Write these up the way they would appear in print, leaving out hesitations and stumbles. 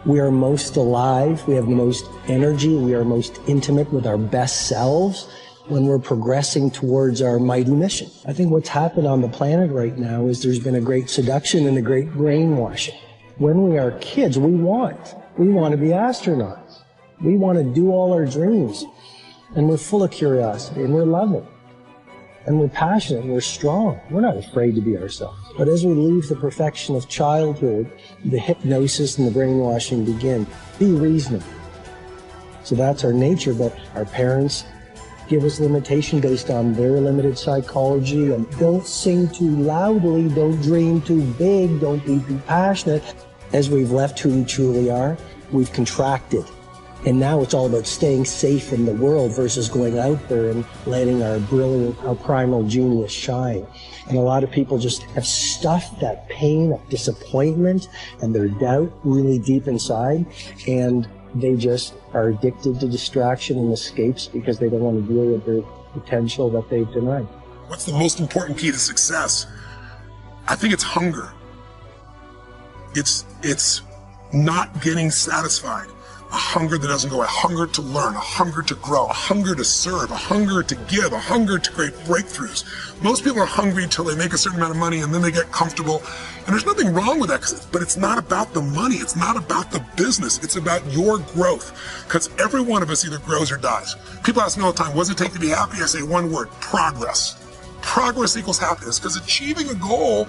We are most alive, we have the most energy, we are most intimate with our best selves when we're progressing towards our mighty mission. I think what's happened on the planet right now is there's been a great seduction and a great brainwashing. When we are kids, we want to be astronauts. We want to do all our dreams. And we're full of curiosity, and we're loving. And we're passionate, and we're strong. We're not afraid to be ourselves. But as we leave the perfection of childhood, the hypnosis and the brainwashing begin. Be reasonable. So that's our nature, but our parents give us limitation based on their limited psychology. And don't sing too loudly, don't dream too big, don't be too passionate. As we've left who we truly are, we've contracted. And now it's all about staying safe in the world versus going out there and letting our brilliant, our primal genius shine. And a lot of people just have stuffed that pain of disappointment and their doubt really deep inside, and they just are addicted to distraction and escapes because they don't want to deal with their potential that they've denied. What's the most important key to success? I think it's hunger. It's not getting satisfied. A hunger that doesn't go, a hunger to learn, a hunger to grow, a hunger to serve, a hunger to give, a hunger to create breakthroughs. Most people are hungry until they make a certain amount of money and then they get comfortable. And there's nothing wrong with that, but it's not about the money. It's not about the business. It's about your growth. Because every one of us either grows or dies. People ask me all the time, what does it take to be happy? I say one word, progress. Progress equals happiness, because achieving a goal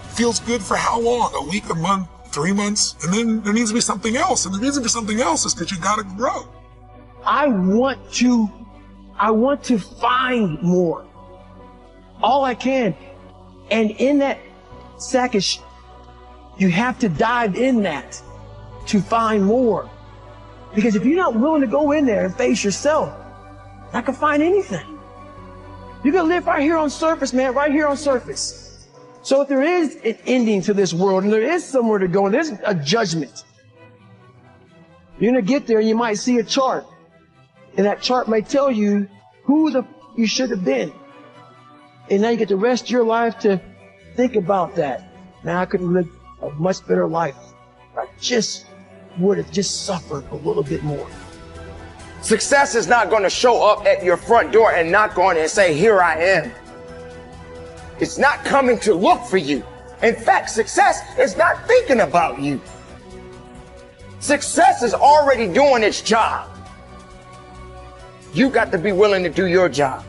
feels good for how long? A week, a month, 3 months, and then there needs to be something else. And the reason for something else is that you gotta grow. I want to find more. All I can. And in that sack of you have to dive in that to find more. Because if you're not willing to go in there and face yourself, I can find anything. You can live right here on surface, man, right here on surface. So if there is an ending to this world and there is somewhere to go and there's a judgment, you're going to get there and you might see a chart. And that chart might tell you who you should have been. And now you get the rest of your life to think about that. Now I could have lived a much better life. I just would have just suffered a little bit more. Success is not going to show up at your front door and knock on it and say, here I am. It's not coming to look for you. In fact, success is not thinking about you. Success is already doing its job. You got to be willing to do your job.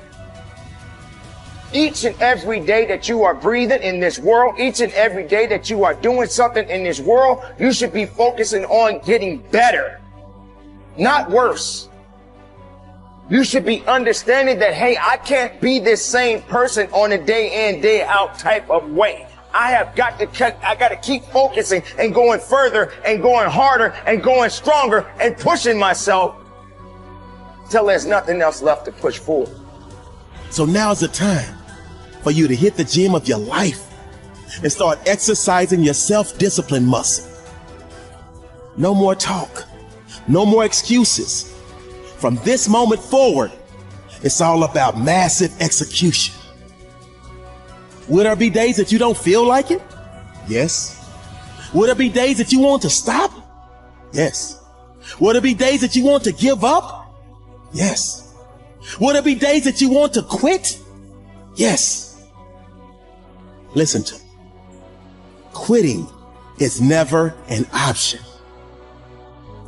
Each and every day that you are breathing in this world, each and every day that you are doing something in this world, you should be focusing on getting better, not worse. You should be understanding that, hey, I can't be this same person on a day in, day out type of way. I got to keep focusing and going further and going harder and going stronger and pushing myself till there's nothing else left to push forward. So now's the time for you to hit the gym of your life and start exercising your self-discipline muscle. No more talk, no more excuses. From this moment forward, it's all about massive execution. Will there be days that you don't feel like it? Yes. Will there be days that you want to stop? Yes. Will there be days that you want to give up? Yes. Will there be days that you want to quit? Yes. Listen to me. Quitting is never an option.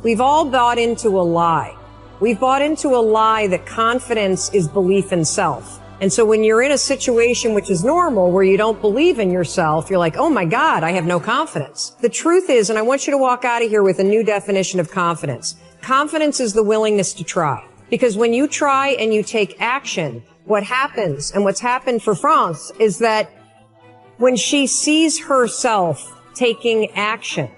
We've all bought into a lie. We've bought into a lie that confidence is belief in self. And so when you're in a situation which is normal, where you don't believe in yourself, you're like, oh my God, I have no confidence. The truth is, and I want you to walk out of here with a new definition of confidence. Confidence is the willingness to try. Because when you try and you take action, what happens, and what's happened for France, is that when she sees herself taking action,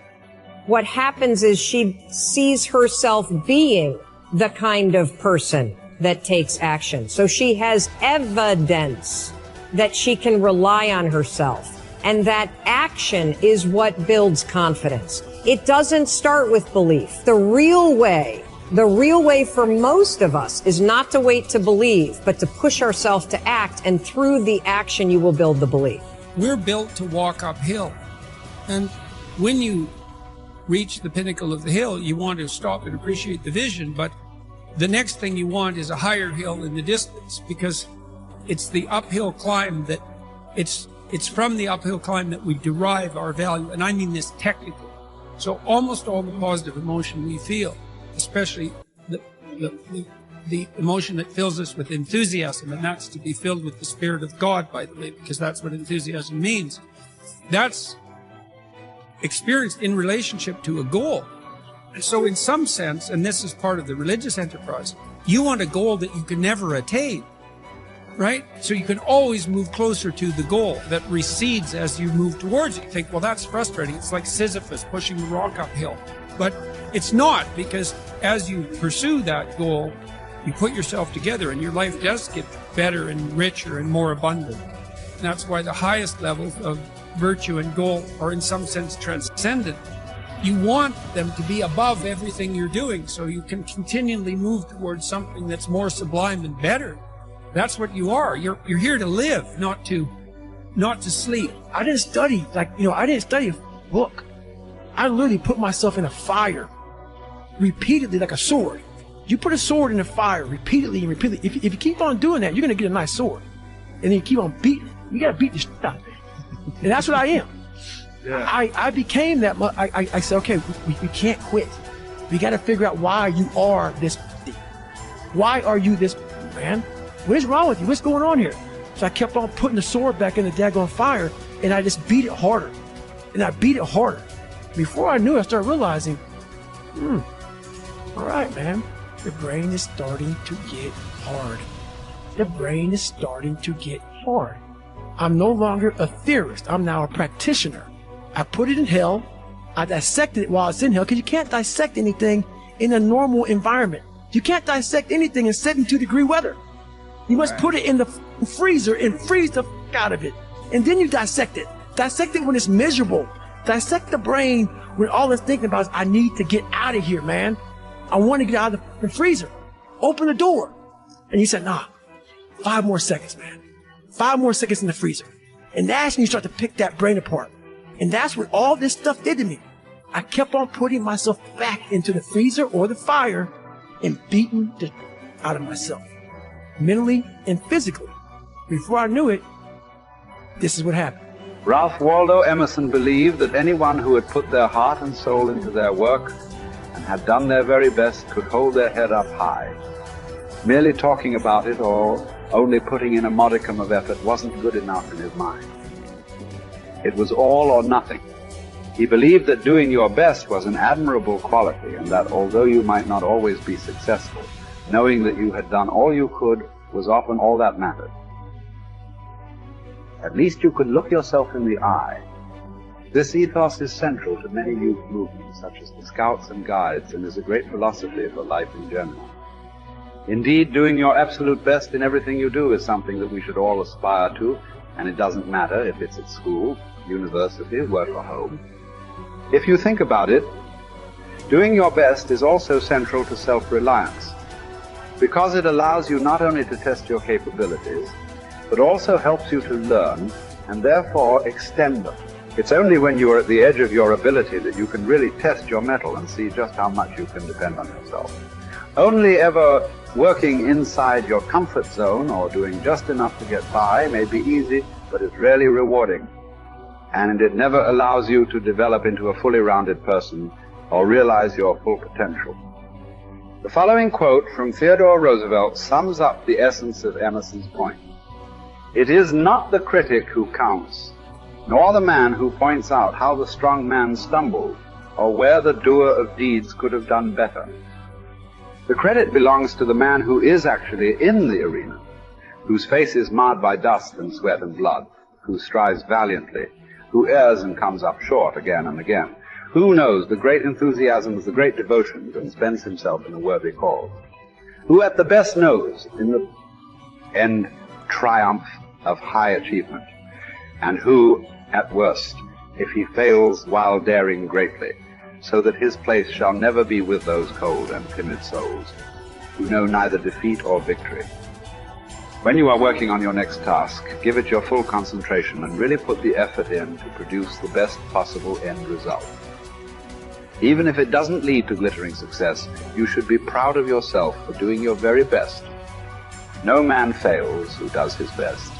what happens is she sees herself being the kind of person that takes action. So she has evidence that she can rely on herself. And that action is what builds confidence. It doesn't start with belief. The real way for most of us is not to wait to believe, but to push ourselves to act. And through the action, you will build the belief. We're built to walk uphill. And when you reach the pinnacle of the hill, you want to stop and appreciate the vision, but the next thing you want is a higher hill in the distance, because it's the uphill climb that it's from the uphill climb that we derive our value, and I mean this technically. So almost all the positive emotion we feel, especially the emotion that fills us with enthusiasm, and that's to be filled with the Spirit of God, by the way, because that's what enthusiasm means. That's experienced in relationship to a goal. And so in some sense, and this is part of the religious enterprise, you want a goal that you can never attain, right? So you can always move closer to the goal that recedes as you move towards it. You think, well, that's frustrating. It's like Sisyphus pushing the rock uphill. But it's not, because as you pursue that goal, you put yourself together and your life does get better and richer and more abundant. And that's why the highest levels of virtue and goal are in some sense transcendent. You want them to be above everything you're doing, so you can continually move towards something that's more sublime and better. That's what you are. You're here to live, not to sleep. I didn't study, I didn't study a book. I literally put myself in a fire repeatedly like a sword. You put a sword in the fire repeatedly and repeatedly. If you keep on doing that, you're going to get a nice sword. And then you keep on beating. You got to beat the shit out of it. And that's what I am. Yeah. I became that. I said, okay, we can't quit. We got to figure out why you are this. Why are you this, man? What is wrong with you? What's going on here? So I kept on putting the sword back in the daggone fire, and I just beat it harder. And I beat it harder. Before I knew it, I started realizing, all right, man, your brain is starting to get hard. The brain is starting to get hard. I'm no longer a theorist. I'm now a practitioner. I put it in hell. I dissected it while it's in hell, because you can't dissect anything in a normal environment. You can't dissect anything in 72-degree weather. You must put it in the freezer and freeze the f out of it. And then you dissect it. Dissect it when it's miserable. Dissect the brain when all it's thinking about is, I need to get out of here, man. I want to get out of the freezer. Open the door. And you said, nah, 5 more seconds, man. 5 more seconds in the freezer. And that's when you start to pick that brain apart. And that's what all this stuff did to me. I kept on putting myself back into the freezer or the fire and beating the out of myself, mentally and physically. Before I knew it, this is what happened. Ralph Waldo Emerson believed that anyone who had put their heart and soul into their work and had done their very best could hold their head up high. Merely talking about it or only putting in a modicum of effort wasn't good enough in his mind. It was all or nothing. He believed that doing your best was an admirable quality, and that although you might not always be successful, knowing that you had done all you could was often all that mattered. At least you could look yourself in the eye. This ethos is central to many youth movements, such as the Scouts and Guides, and is a great philosophy for life in general. Indeed, doing your absolute best in everything you do is something that we should all aspire to, and it doesn't matter if it's at school, university, work, or home. If you think about it, doing your best is also central to self-reliance, because it allows you not only to test your capabilities, but also helps you to learn and therefore extend them. It's only when you are at the edge of your ability that you can really test your mettle and see just how much you can depend on yourself. Only ever working inside your comfort zone or doing just enough to get by may be easy, but it's rarely rewarding. And it never allows you to develop into a fully rounded person or realize your full potential. The following quote from Theodore Roosevelt sums up the essence of Emerson's point. It is not the critic who counts, nor the man who points out how the strong man stumbled, or where the doer of deeds could have done better. The credit belongs to the man who is actually in the arena, whose face is marred by dust and sweat and blood, who strives valiantly, who errs and comes up short again and again, who knows the great enthusiasms, the great devotions, and spends himself in a worthy cause, who at the best knows in the end triumph of high achievement, and who, at worst, if he fails while daring greatly, so that his place shall never be with those cold and timid souls, who know neither defeat or victory. When you are working on your next task, give it your full concentration and really put the effort in to produce the best possible end result. Even if it doesn't lead to glittering success, you should be proud of yourself for doing your very best. No man fails who does his best.